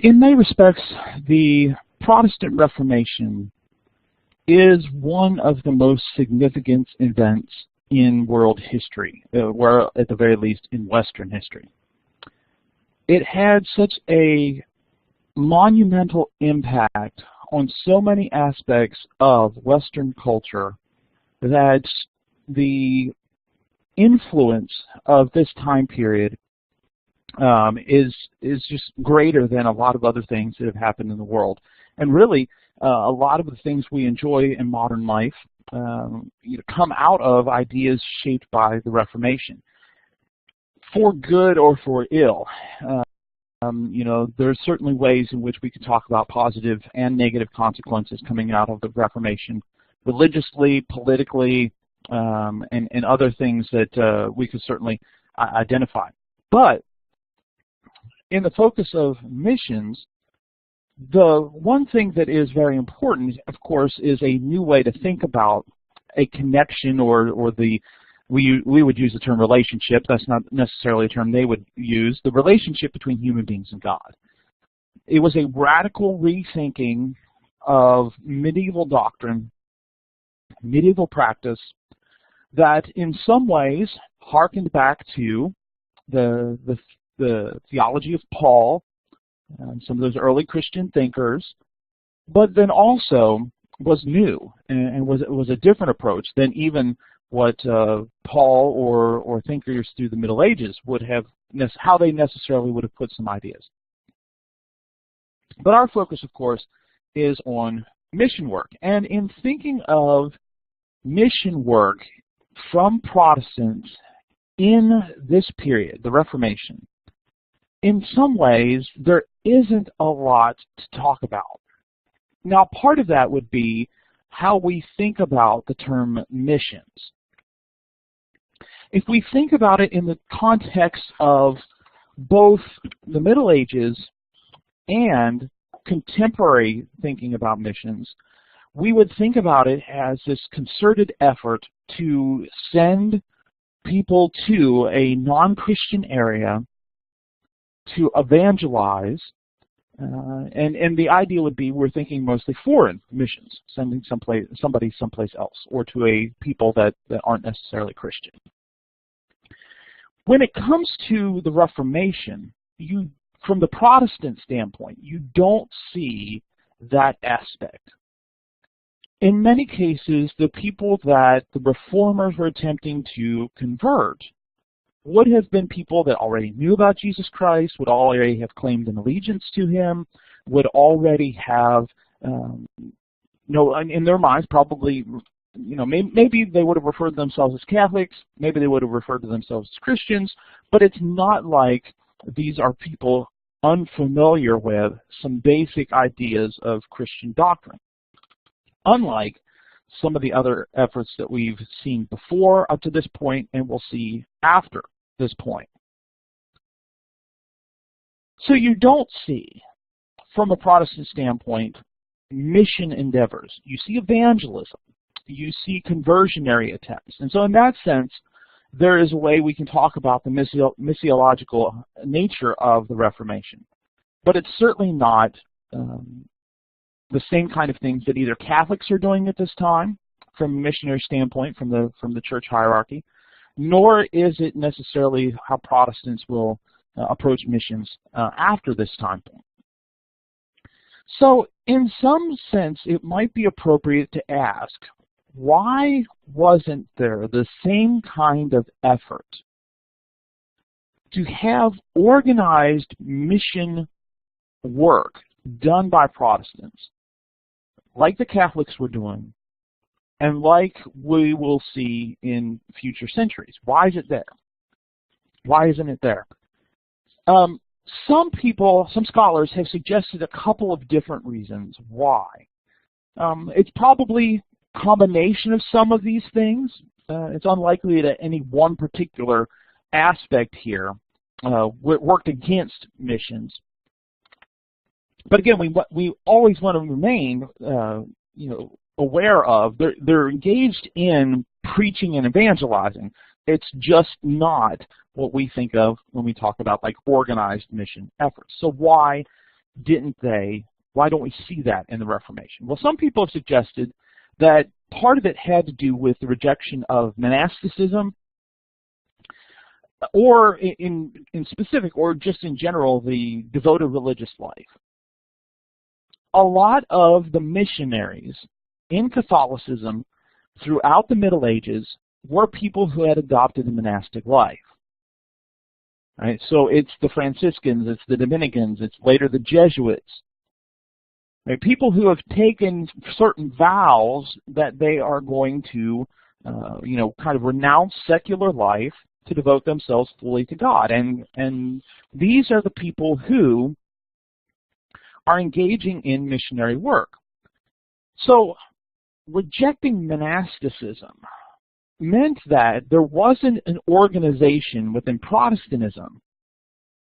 in many respects, the Protestant Reformation is one of the most significant events in world history, or at the very least in Western history. It had such a monumental impact on so many aspects of Western culture that the influence of this time period is just greater than a lot of other things that have happened in the world. And really, a lot of the things we enjoy in modern life come out of ideas shaped by the Reformation, for good or for ill. There are certainly ways in which we can talk about positive and negative consequences coming out of the Reformation, religiously, politically, and other things that we could certainly identify. But in the focus of missions, the one thing that is very important, of course, is a new way to think about a connection, or we would use the term relationship. That's not necessarily a term they would use. The relationship between human beings and God. It was a radical rethinking of medieval doctrine, medieval practice, that in some ways harkened back to the theology of Paul, some of those early Christian thinkers, but then also was new and was a different approach than even what Paul or thinkers through the Middle Ages would have, how they necessarily would have put some ideas. But our focus, of course, is on mission work. And in thinking of mission work from Protestants in this period, the Reformation, in some ways, there isn't a lot to talk about. Now, part of that would be how we think about the term missions. If we think about it in the context of both the Middle Ages and contemporary thinking about missions, we would think about it as this concerted effort to send people to a non-Christian area to evangelize, and the idea would be we're thinking mostly foreign missions, sending somebody someplace else, or to a people that aren't necessarily Christian. When it comes to the Reformation, from the Protestant standpoint, you don't see that aspect. In many cases, the people that the Reformers were attempting to convert would have been people that already knew about Jesus Christ, would already have claimed an allegiance to Him, would already have, in their minds, probably, maybe they would have referred to themselves as Catholics, maybe they would have referred to themselves as Christians, but it's not like these are people unfamiliar with some basic ideas of Christian doctrine. Unlike some of the other efforts that we've seen before up to this point and we'll see after this point. So you don't see, from a Protestant standpoint, mission endeavors. You see evangelism. You see conversionary attempts. And so in that sense, there is a way we can talk about the missiological nature of the Reformation. But it's certainly not the same kind of things that either Catholics are doing at this time, from a missionary standpoint, from the church hierarchy, nor is it necessarily how Protestants will approach missions after this time point. So in some sense, it might be appropriate to ask, why wasn't there the same kind of effort to have organized mission work done by Protestants, like the Catholics were doing, and like we will see in future centuries? Why is it there? Why isn't it there? Some scholars have suggested a couple of different reasons why. It's probably a combination of some of these things. It's unlikely that any one particular aspect here worked against missions. But again, we always want to remain, aware of they're engaged in preaching and evangelizing. It's just not what we think of when we talk about like organized mission efforts. So why didn't they? Why don't we see that in the Reformation? Well, some people have suggested that part of it had to do with the rejection of monasticism, or in specific, or just in general, the devoted religious life. A lot of the missionaries in Catholicism throughout the Middle Ages were people who had adopted the monastic life. Right? So it's the Franciscans, it's the Dominicans, it's later the Jesuits. Right? People who have taken certain vows that they are going to, kind of renounce secular life to devote themselves fully to God. And these are the people who are engaging in missionary work. So rejecting monasticism meant that there wasn't an organization within Protestantism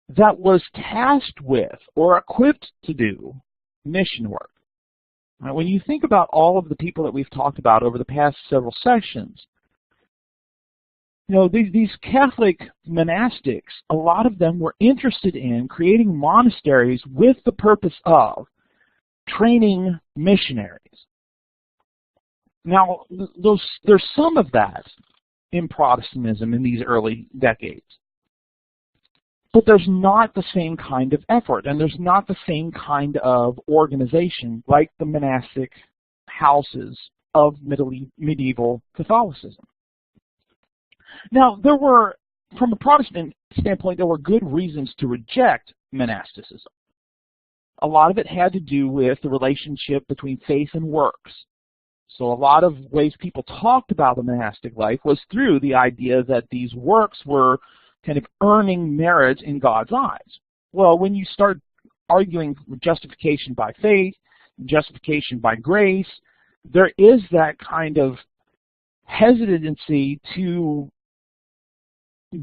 that was tasked with or equipped to do mission work. Now, when you think about all of the people that we've talked about over the past several sessions, these Catholic monastics, a lot of them were interested in creating monasteries with the purpose of training missionaries. Now, there's some of that in Protestantism in these early decades. But there's not the same kind of effort, and there's not the same kind of organization like the monastic houses of medieval Catholicism. Now, from a Protestant standpoint, there were good reasons to reject monasticism. A lot of it had to do with the relationship between faith and works. So a lot of ways people talked about the monastic life was through the idea that these works were kind of earning merit in God's eyes. Well, when you start arguing justification by faith, justification by grace, there is that kind of hesitancy to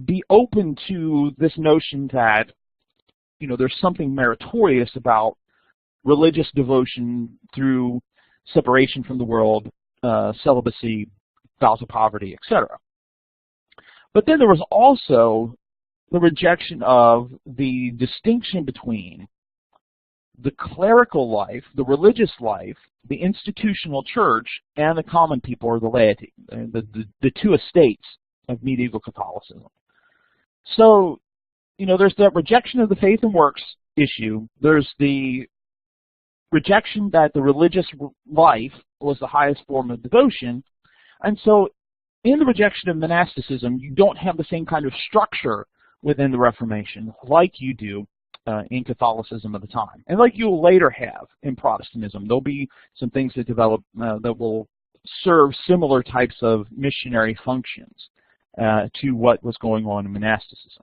be open to this notion that, there's something meritorious about religious devotion through separation from the world, celibacy, vows of poverty, etc. But then there was also the rejection of the distinction between the clerical life, the religious life, the institutional church, and the common people or the laity, the two estates of medieval Catholicism. So, there's that rejection of the faith and works issue. There's the rejection that the religious life was the highest form of devotion. And so in the rejection of monasticism, you don't have the same kind of structure within the Reformation like you do in Catholicism at the time, and like you'll later have in Protestantism. There'll be some things that develop that will serve similar types of missionary functions to what was going on in monasticism.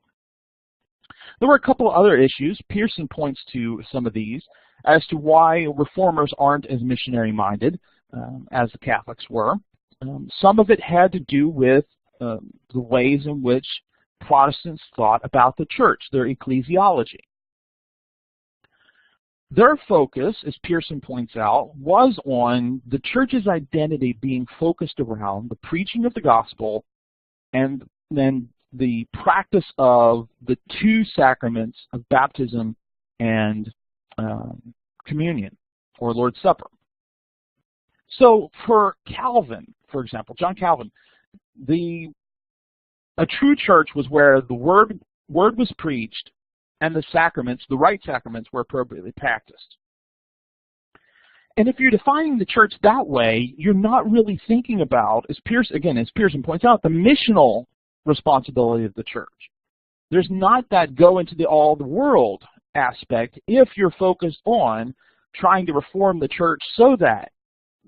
There were a couple of other issues. Pearson points to some of these as to why reformers aren't as missionary-minded as the Catholics were. Some of it had to do with the ways in which Protestants thought about the church, their ecclesiology. Their focus, as Pearson points out, was on the church's identity being focused around the preaching of the gospel and then the practice of the two sacraments of baptism and communion, or Lord's Supper. So for Calvin, for example, John Calvin, a true church was where the word was preached and the sacraments, the right sacraments, were appropriately practiced. And if you're defining the church that way, you're not really thinking about, as Pearson points out, the missional responsibility of the church. There's not that go into all the world aspect if you're focused on trying to reform the church so that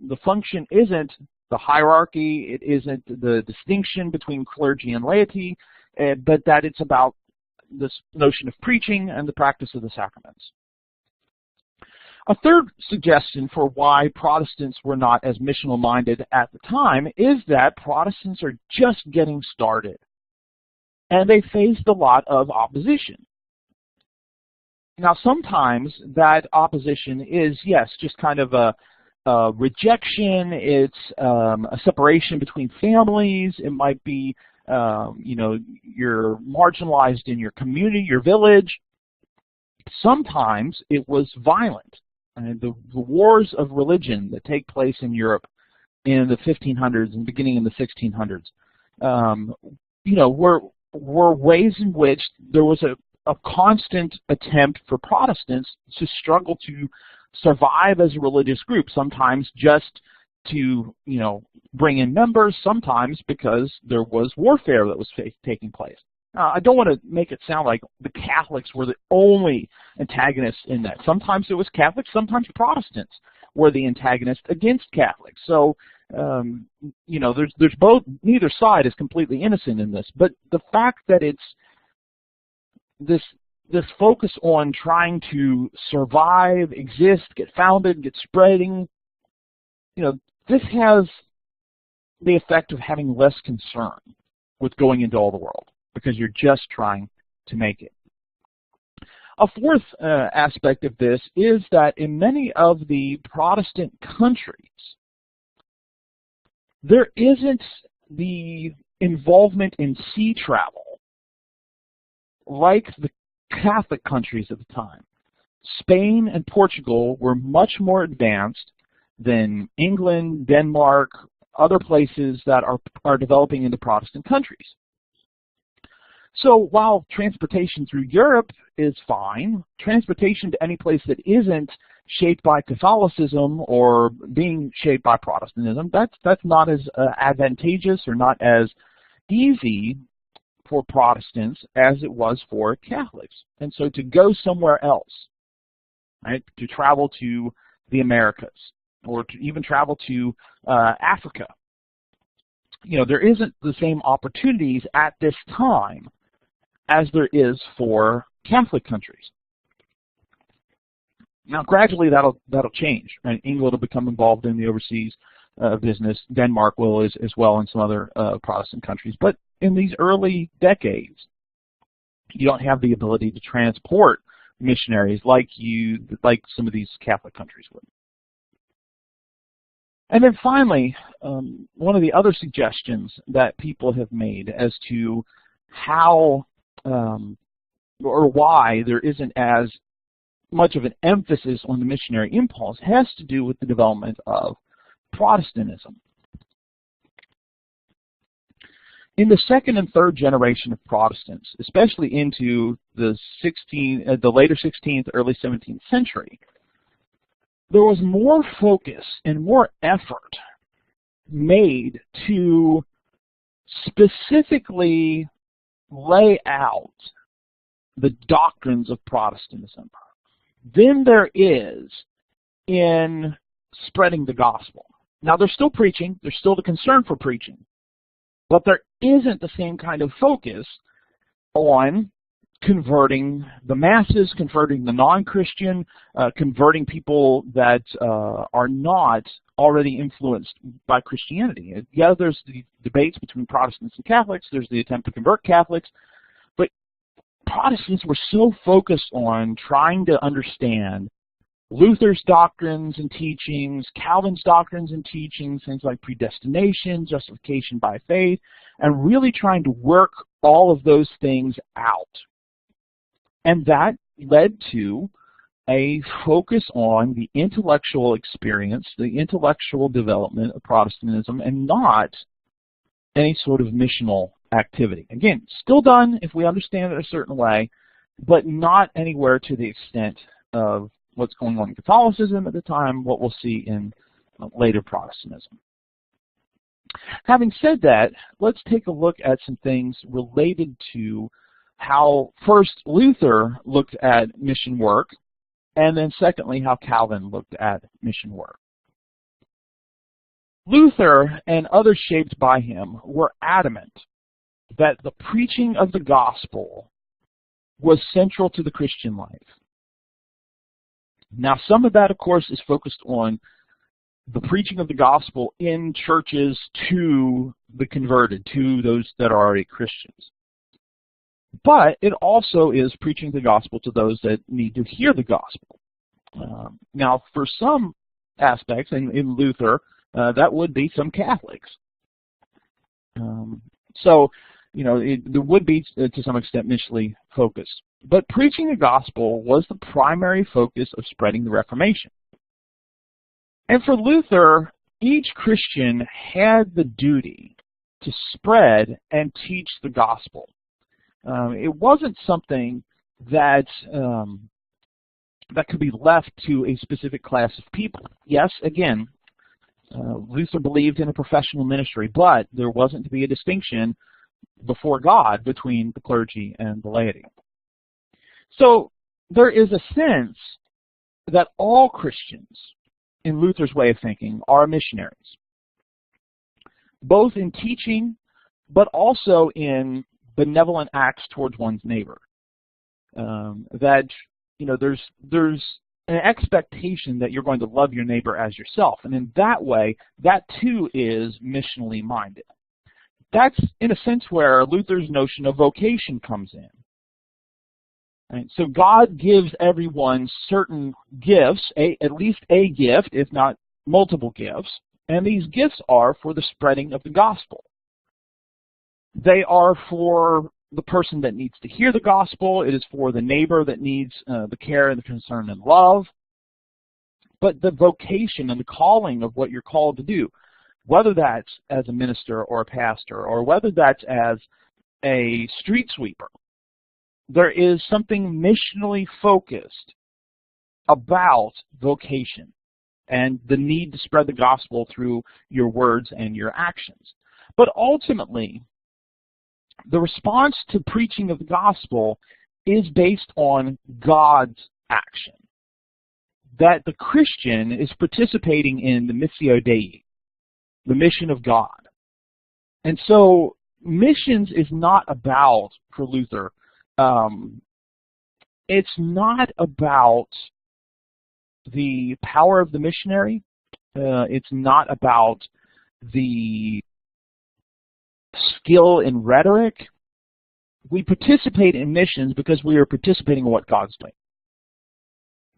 the function isn't the hierarchy, it isn't the distinction between clergy and laity, but that it's about this notion of preaching and the practice of the sacraments. A third suggestion for why Protestants were not as missional-minded at the time is that Protestants are just getting started, and they faced a lot of opposition. Now, sometimes that opposition is, yes, just kind of a rejection. It's a separation between families. It might be, you're marginalized in your community, your village. Sometimes it was violent. The wars of religion that take place in Europe in the 1500s and beginning in the 1600s, were ways in which there was a constant attempt for Protestants to struggle to survive as a religious group, sometimes just to, bring in members, sometimes because there was warfare that was taking place. I don't want to make it sound like the Catholics were the only antagonists in that. Sometimes it was Catholics, sometimes Protestants were the antagonists against Catholics. So, there's both. Neither side is completely innocent in this. But the fact that it's this focus on trying to survive, exist, get founded, get spreading, this has the effect of having less concern with going into all the world, because you're just trying to make it. A fourth aspect of this is that in many of the Protestant countries, there isn't the involvement in sea travel like the Catholic countries at the time. Spain and Portugal were much more advanced than England, Denmark, other places that are developing into Protestant countries. So while transportation through Europe is fine, transportation to any place that isn't shaped by Catholicism or being shaped by Protestantism, that's not as advantageous or not as easy for Protestants as it was for Catholics. And so to go somewhere else, right, to travel to the Americas or to even travel to Africa, there isn't the same opportunities at this time as there is for Catholic countries. Now, gradually that'll change. Right? England will become involved in the overseas business. Denmark will as well, and some other Protestant countries. But in these early decades, you don't have the ability to transport missionaries like some of these Catholic countries would. And then finally, one of the other suggestions that people have made as to how or why there isn't as much of an emphasis on the missionary impulse has to do with the development of Protestantism. In the second and third generation of Protestants, especially into the later 16th, early 17th century, there was more focus and more effort made to specifically lay out the doctrines of Protestantism than there is in spreading the gospel. Now, there's still preaching, there's still the concern for preaching, but there isn't the same kind of focus on converting the masses, converting the non-Christian, converting people that are not already influenced by Christianity. Yeah, there's the debates between Protestants and Catholics, there's the attempt to convert Catholics, but Protestants were so focused on trying to understand Luther's doctrines and teachings, Calvin's doctrines and teachings, things like predestination, justification by faith, and really trying to work all of those things out. And that led to a focus on the intellectual experience, the intellectual development of Protestantism, and not any sort of missional activity. Again, still done if we understand it a certain way, but not anywhere to the extent of what's going on in Catholicism at the time, what we'll see in later Protestantism. Having said that, let's take a look at some things related to how first Luther looked at mission work, and then secondly how Calvin looked at mission work. Luther and others shaped by him were adamant that the preaching of the gospel was central to the Christian life. Now, some of that, of course, is focused on the preaching of the gospel in churches to the converted, to those that are already Christians. But it also is preaching the gospel to those that need to hear the gospel. Now, for some aspects, in Luther, that would be some Catholics. So there would be, to some extent, missionally focused. But preaching the gospel was the primary focus of spreading the Reformation. And for Luther, each Christian had the duty to spread and teach the gospel. It wasn't something that that could be left to a specific class of people. Yes, again, Luther believed in a professional ministry, but there wasn't to be a distinction before God between the clergy and the laity. So there is a sense that all Christians, in Luther's way of thinking, are missionaries, both in teaching, but also in benevolent acts towards one's neighbor. That there's an expectation that you're going to love your neighbor as yourself, and in that way, that too is missionally minded. That's in a sense where Luther's notion of vocation comes in. Right? So God gives everyone certain gifts, at least a gift, if not multiple gifts, and these gifts are for the spreading of the gospel. They are for the person that needs to hear the gospel. It is for the neighbor that needs the care and the concern and love. But the vocation and the calling of what you're called to do, whether that's as a minister or a pastor, or whether that's as a street sweeper, there is something missionally focused about vocation and the need to spread the gospel through your words and your actions. But ultimately, the response to preaching of the gospel is based on God's action. That the Christian is participating in the missio Dei, the mission of God. And so missions is not about, for Luther, it's not about the power of the missionary. It's not about the skill in rhetoric. We participate in missions because we are participating in what God's doing.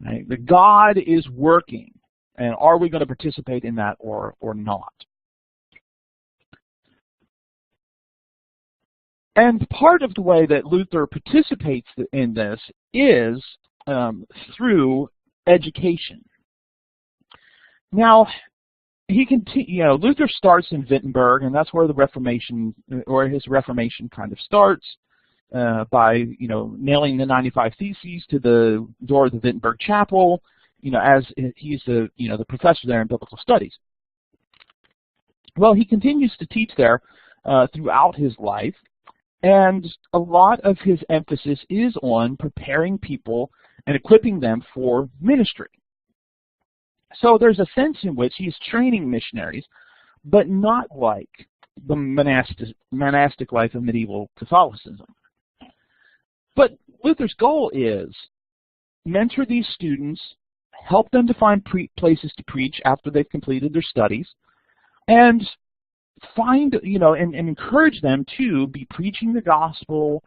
Right? The God is working, and are we going to participate in that or not? And part of the way that Luther participates in this is through education. Now, Luther starts in Wittenberg, and that's where the Reformation, or his Reformation, kind of starts by nailing the 95 Theses to the door of the Wittenberg Chapel. As he's the professor there in biblical studies. Well, he continues to teach there throughout his life. And a lot of his emphasis is on preparing people and equipping them for ministry. So there's a sense in which he's training missionaries, but not like the monastic life of medieval Catholicism. But Luther's goal is mentor these students, help them to find places to preach after they've completed their studies, and find, and encourage them to be preaching the gospel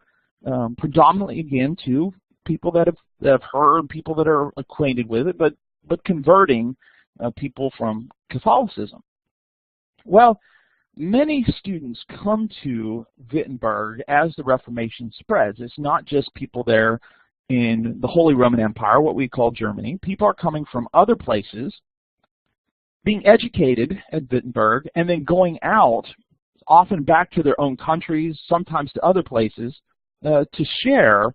predominantly, again, to people that have heard, people that are acquainted with it, but converting people from Catholicism. Well, many students come to Wittenberg as the Reformation spreads. It's not just people there in the Holy Roman Empire, what we call Germany. People are coming from other places, being educated at Wittenberg, and then going out, often back to their own countries, sometimes to other places, to share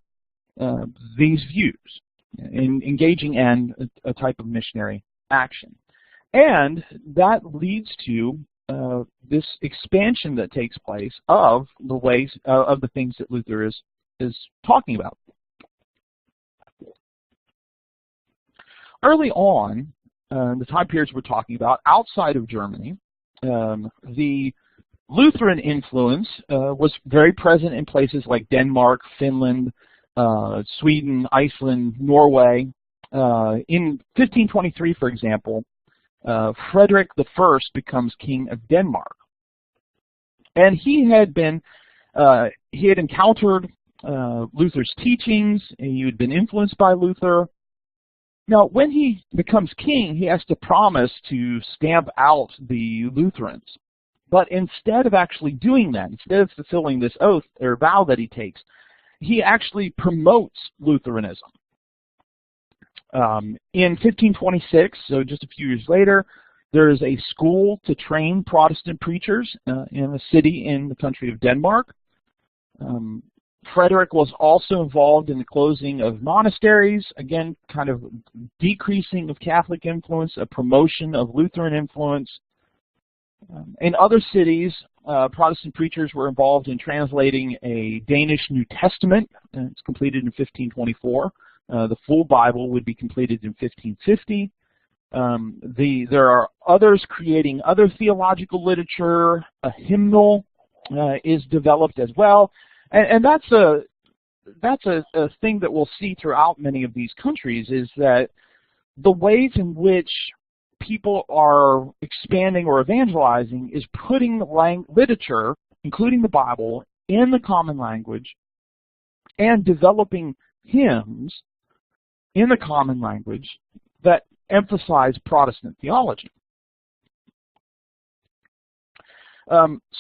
these views, in engaging in a type of missionary action. And that leads to this expansion that takes place of the ways of the things that Luther is talking about. Early on, the time periods we're talking about, outside of Germany, the Lutheran influence was very present in places like Denmark, Finland, Sweden, Iceland, Norway. In 1523, for example, Frederick I becomes king of Denmark, and he had encountered Luther's teachings, and he had been influenced by Luther. Now, when he becomes king, he has to promise to stamp out the Lutherans, But instead of actually doing that, instead of fulfilling this oath or vow that he takes, he actually promotes Lutheranism. In 1526, so just a few years later, there is a school to train Protestant preachers in a city in the country of Denmark. Frederick was also involved in the closing of monasteries, again, kind of decreasing of Catholic influence, a promotion of Lutheran influence. In other cities, Protestant preachers were involved in translating a Danish New Testament. It's completed in 1524. The full Bible would be completed in 1550. There are others creating other theological literature. A hymnal is developed as well. And that's a thing that we'll see throughout many of these countries, is that the ways in which people are expanding or evangelizing is putting literature, including the Bible, in the common language and developing hymns in the common language that emphasize Protestant theology.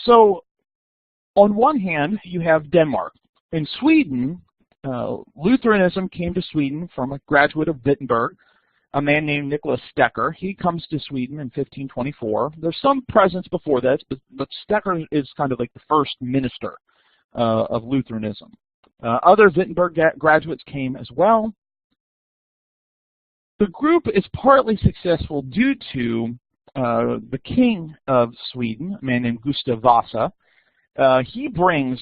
So on one hand, you have Denmark. In Sweden, Lutheranism came to Sweden from a graduate of Wittenberg, a man named Nicholas Stecker. He comes to Sweden in 1524. There's some presence before that, but Stecker is kind of like the first minister of Lutheranism. Other Wittenberg graduates came as well. The group is partly successful due to the king of Sweden, a man named Gustav Vasa. He brings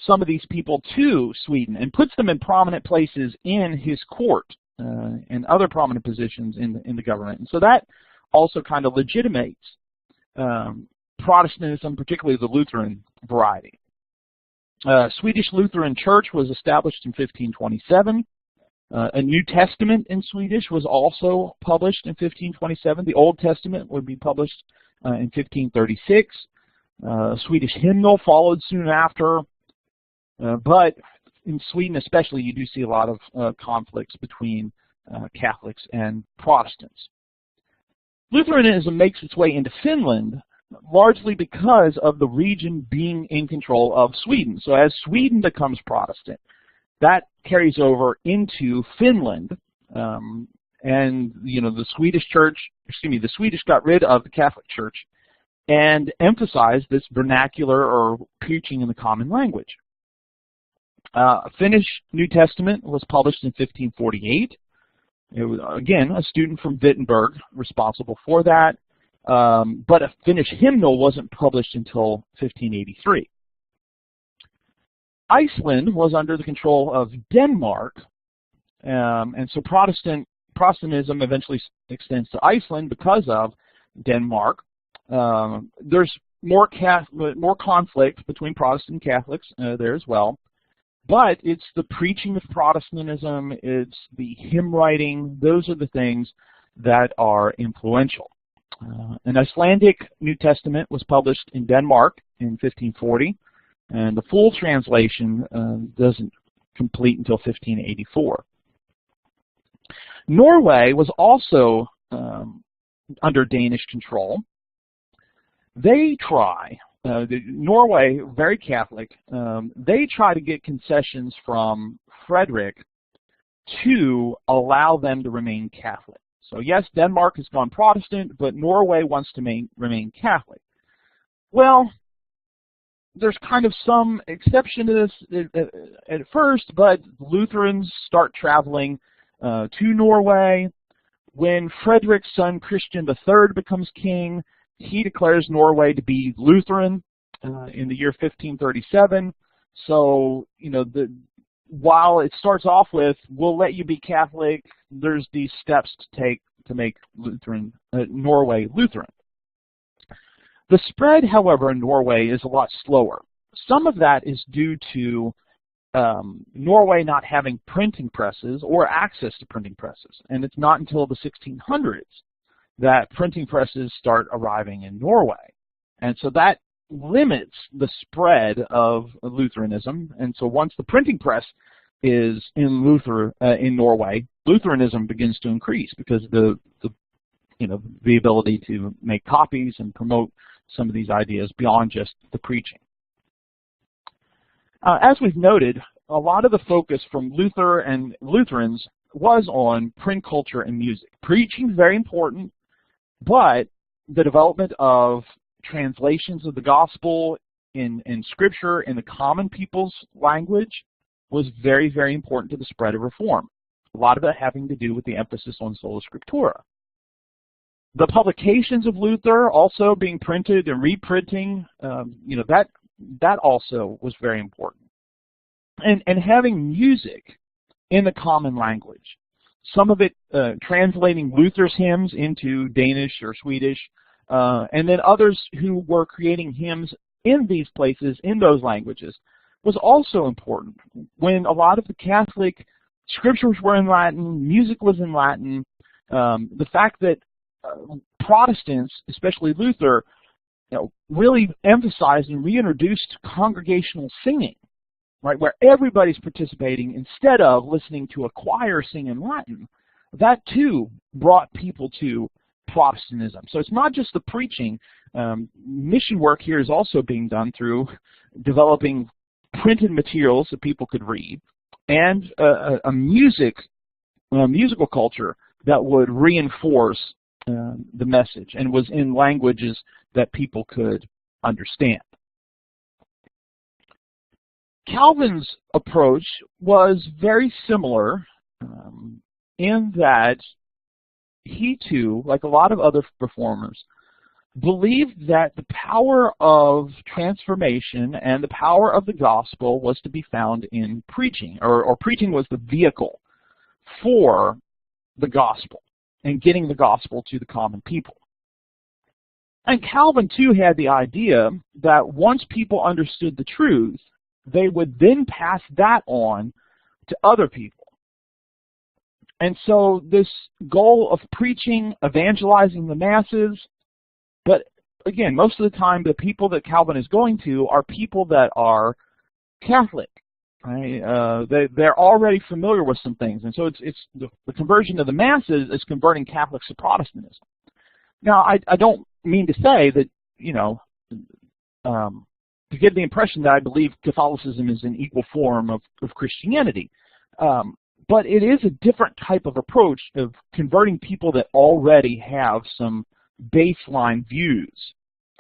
some of these people to Sweden and puts them in prominent places in his court and other prominent positions in the government. And so that also kind of legitimates Protestantism, particularly the Lutheran variety. Swedish Lutheran Church was established in 1527. A New Testament in Swedish was also published in 1527. The Old Testament would be published in 1536. Swedish hymnal followed soon after, but in Sweden especially, you do see a lot of conflicts between Catholics and Protestants. Lutheranism makes its way into Finland largely because of the region being in control of Sweden. So as Sweden becomes Protestant, that carries over into Finland, and the Swedish church, the Swedish got rid of the Catholic Church and emphasized this vernacular or preaching in the common language. A Finnish New Testament was published in 1548. It was, again, a student from Wittenberg responsible for that, but a Finnish hymnal wasn't published until 1583. Iceland was under the control of Denmark, and so Protestantism eventually extends to Iceland because of Denmark. There's more conflict between Protestant and Catholics there as well, but it's the preaching of Protestantism, it's the hymn writing, those are the things that are influential. An Icelandic New Testament was published in Denmark in 1540, and the full translation doesn't complete until 1584. Norway was also under Danish control. They try, Norway, very Catholic, they try to get concessions from Frederick to allow them to remain Catholic. So yes, Denmark has gone Protestant, but Norway wants to remain Catholic. Well, there's kind of some exception to this at first, but Lutherans start traveling to Norway. When Frederick's son Christian III becomes king, he declares Norway to be Lutheran in the year 1537. So, while it starts off with, we'll let you be Catholic, there's these steps to take to make Norway Lutheran. The spread, however, in Norway is a lot slower. Some of that is due to Norway not having printing presses or access to printing presses. And it's not until the 1600s that printing presses start arriving in Norway. And so that limits the spread of Lutheranism. And so once the printing press is in Norway, Lutheranism begins to increase because the ability to make copies and promote some of these ideas beyond just the preaching. As we've noted, a lot of the focus from Luther and Lutherans was on print culture and music. Preaching is very important, but the development of translations of the gospel in Scripture in the common people's language was very, very important to the spread of Reform. A lot of it having to do with the emphasis on sola scriptura. The publications of Luther also being printed and reprinting, that also was very important. And having music in the common language. Some of it translating Luther's hymns into Danish or Swedish, and then others who were creating hymns in these places, in those languages, was also important. When a lot of the Catholic scriptures were in Latin, music was in Latin, the fact that Protestants, especially Luther, really emphasized and reintroduced congregational singing, right, where everybody's participating instead of listening to a choir sing in Latin, that too brought people to Protestantism. So it's not just the preaching. Mission work here is also being done through developing printed materials that people could read, and a musical culture that would reinforce the message and was in languages that people could understand. Calvin's approach was very similar in that he too, like a lot of other reformers, believed that the power of transformation and the power of the gospel was to be found in preaching, or preaching was the vehicle for the gospel and getting the gospel to the common people. And Calvin too had the idea that once people understood the truth, they would then pass that on to other people. And so this goal of preaching, evangelizing the masses, but again, most of the time the people that Calvin is going to are people that are Catholic. Right? They're already familiar with some things, and so it's the conversion of the masses is converting Catholics to Protestantism. Now, I don't mean to say that, to give the impression that I believe Catholicism is an equal form of Christianity. But it is a different type of approach of converting people that already have some baseline views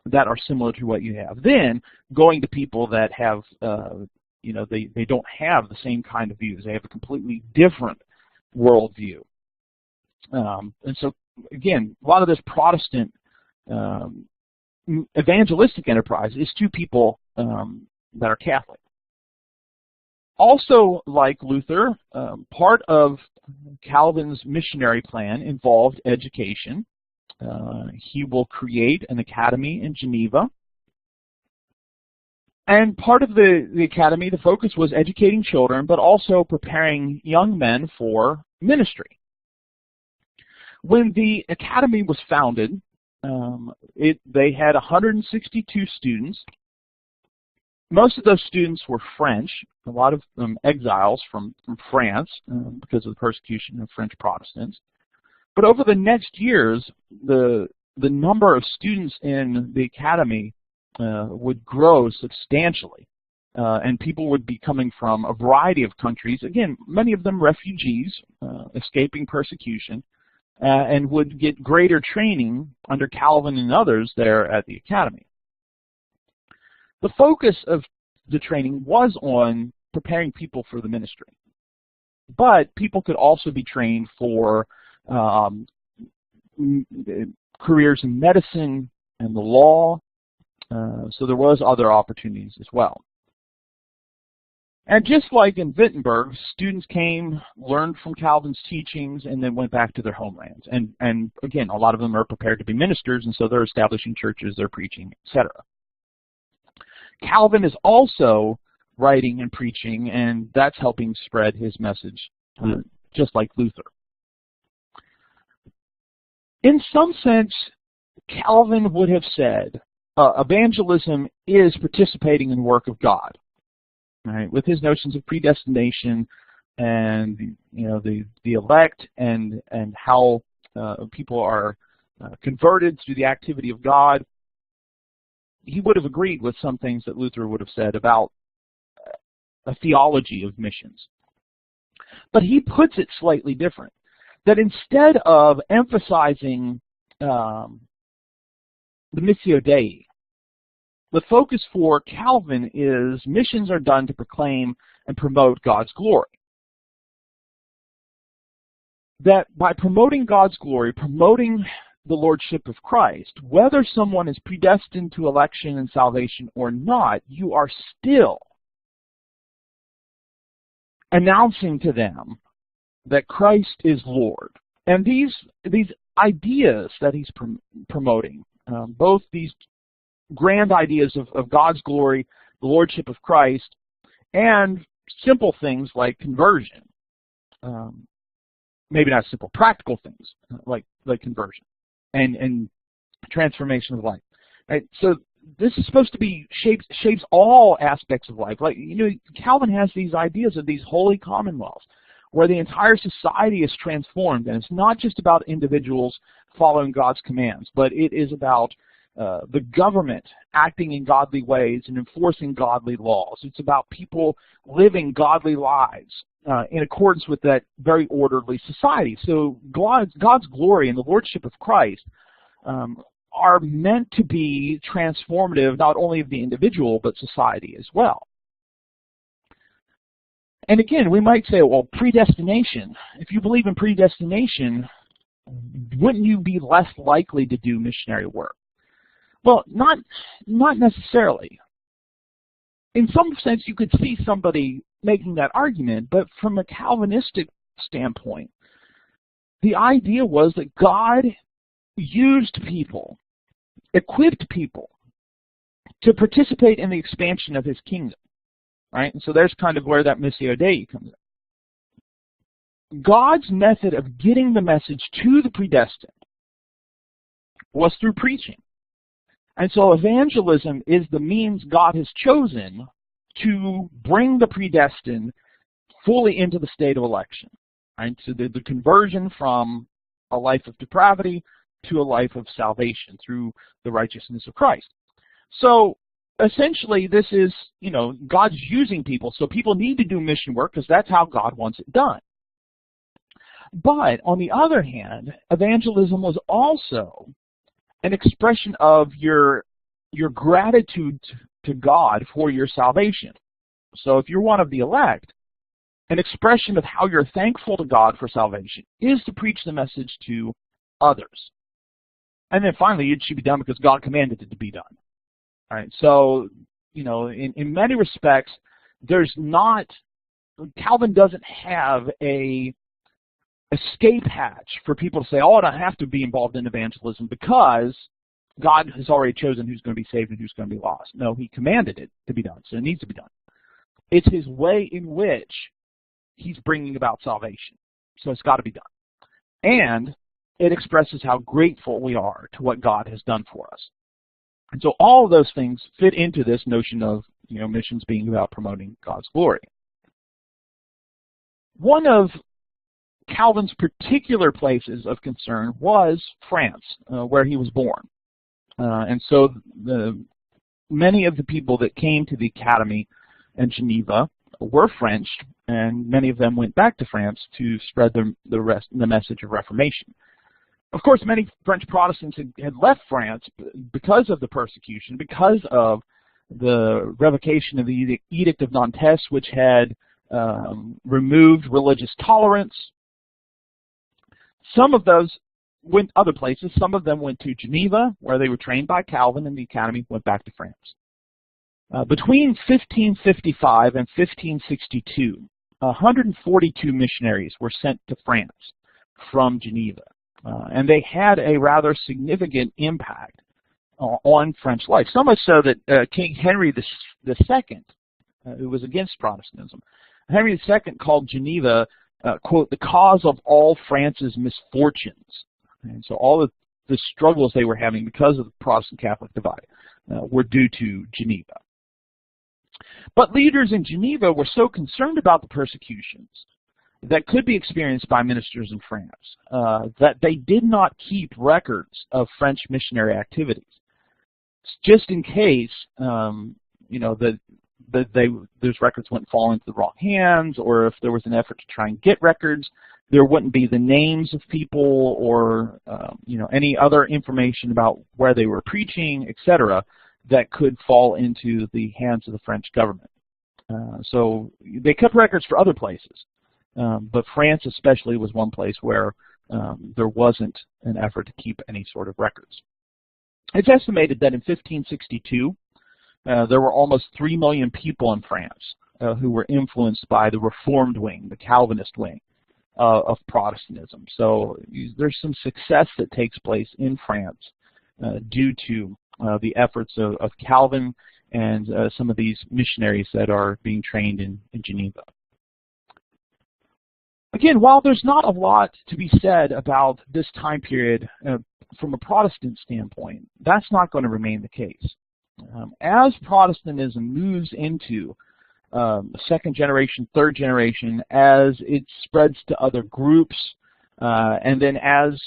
that are similar to what you have. Then going to people that have, they don't have the same kind of views. They have a completely different worldview. And so, again, a lot of this Protestant evangelistic enterprise is to people that are Catholic. Also, like Luther, part of Calvin's missionary plan involved education. He will create an academy in Geneva. And part of the academy, the focus was educating children, but also preparing young men for ministry. When the academy was founded, they had 162 students. Most of those students were French, a lot of them exiles from France because of the persecution of French Protestants. But over the next years, the number of students in the academy would grow substantially. And people would be coming from a variety of countries, again, many of them refugees escaping persecution, and would get greater training under Calvin and others there at the academy. The focus of the training was on preparing people for the ministry. But people could also be trained for careers in medicine and the law, so there was other opportunities as well. And just like in Wittenberg, students came, learned from Calvin's teachings, and then went back to their homelands. And again, a lot of them are prepared to be ministers, and so they're establishing churches, they're preaching, etc. Calvin is also writing and preaching, and that's helping spread his message, just like Luther. In some sense, Calvin would have said evangelism is participating in the work of God, right? With his notions of predestination and the elect and how people are converted through the activity of God. he would have agreed with some things that Luther would have said about a theology of missions. But he puts it slightly different, that instead of emphasizing the Missio Dei, the focus for Calvin is missions are done to proclaim and promote God's glory. That by promoting God's glory, promoting the Lordship of Christ, whether someone is predestined to election and salvation or not, you are still announcing to them that Christ is Lord. And these ideas that he's promoting, both these grand ideas of God's glory, the Lordship of Christ, and simple things like conversion. Maybe not simple, practical things like conversion and transformation of life. Right? So this is supposed to be shapes all aspects of life. Like, you know, Calvin has these ideas of these holy commonwealths where the entire society is transformed, and it's not just about individuals following God's commands, but it is about the government acting in godly ways and enforcing godly laws. It's about people living godly lives in accordance with that very orderly society. So God's glory and the Lordship of Christ are meant to be transformative not only of the individual but society as well. And again, we might say, well, predestination. If you believe in predestination, wouldn't you be less likely to do missionary work? Well, not necessarily. In some sense, you could see somebody making that argument, but from a Calvinistic standpoint, the idea was that God used people, equipped people, to participate in the expansion of his kingdom. Right? And so there's kind of where that Missio Dei comes in. God's method of getting the message to the predestined was through preaching. And so evangelism is the means God has chosen to bring the predestined fully into the state of election. Right? So the conversion from a life of depravity to a life of salvation through the righteousness of Christ. So essentially this is, you know, God's using people, so people need to do mission work because that's how God wants it done. But on the other hand, evangelism was also an expression of your gratitude to God for your salvation. So if you're one of the elect, an expression of how you're thankful to God for salvation is to preach the message to others. And then finally, it should be done because God commanded it to be done. All right, so, you know, in many respects, Calvin doesn't have a escape hatch for people to say, oh, I don't have to be involved in evangelism because God has already chosen who's going to be saved and who's going to be lost. No, he commanded it to be done, so it needs to be done. It's his way in which he's bringing about salvation, so it's got to be done. And it expresses how grateful we are to what God has done for us. And so all of those things fit into this notion of, you know, missions being about promoting God's glory. One of Calvin's particular places of concern was France, where he was born. And so many of the people that came to the Academy in Geneva were French, and many of them went back to France to spread the message of Reformation. Of course, many French Protestants had left France because of the persecution, because of the revocation of the Edict of Nantes, which had removed religious tolerance. Some of those went other places. Some of them went to Geneva, where they were trained by Calvin, and the Academy went back to France. Between 1555 and 1562, 142 missionaries were sent to France from Geneva. And they had a rather significant impact on French life. So much so that King Henry II, who was against Protestantism, Henry II called Geneva, quote, the cause of all France's misfortunes. And so all of the struggles they were having because of the Protestant-Catholic divide were due to Geneva. But leaders in Geneva were so concerned about the persecutions that could be experienced by ministers in France, that they did not keep records of French missionary activities. just in case, you know, those records wouldn't fall into the wrong hands, or if there was an effort to try and get records, there wouldn't be the names of people or you know, any other information about where they were preaching, etc., that could fall into the hands of the French government. So they kept records for other places, but France especially was one place where there wasn't an effort to keep any sort of records. It's estimated that in 1562, there were almost 3 million people in France who were influenced by the Reformed wing, the Calvinist wing of Protestantism. So there's some success that takes place in France due to the efforts of Calvin and some of these missionaries that are being trained in Geneva. Again, while there's not a lot to be said about this time period from a Protestant standpoint, that's not going to remain the case. As Protestantism moves into second generation, third generation, as it spreads to other groups, and then as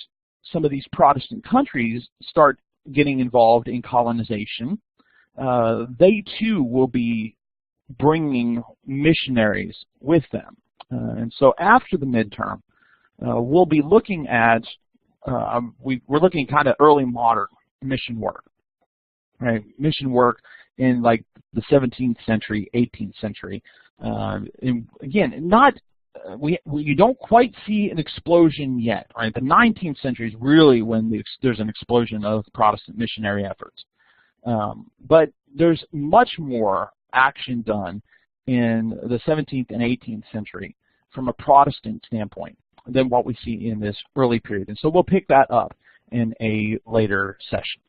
some of these Protestant countries start getting involved in colonization, they too will be bringing missionaries with them. And so after the midterm, we'll be looking at, we're looking kind of early modern mission work. Right, mission work in like the 17th century, 18th century. And again, you don't quite see an explosion yet. Right, the 19th century is really when there's an explosion of Protestant missionary efforts. But there's much more action done in the 17th and 18th century from a Protestant standpoint than what we see in this early period. And so we'll pick that up in a later session.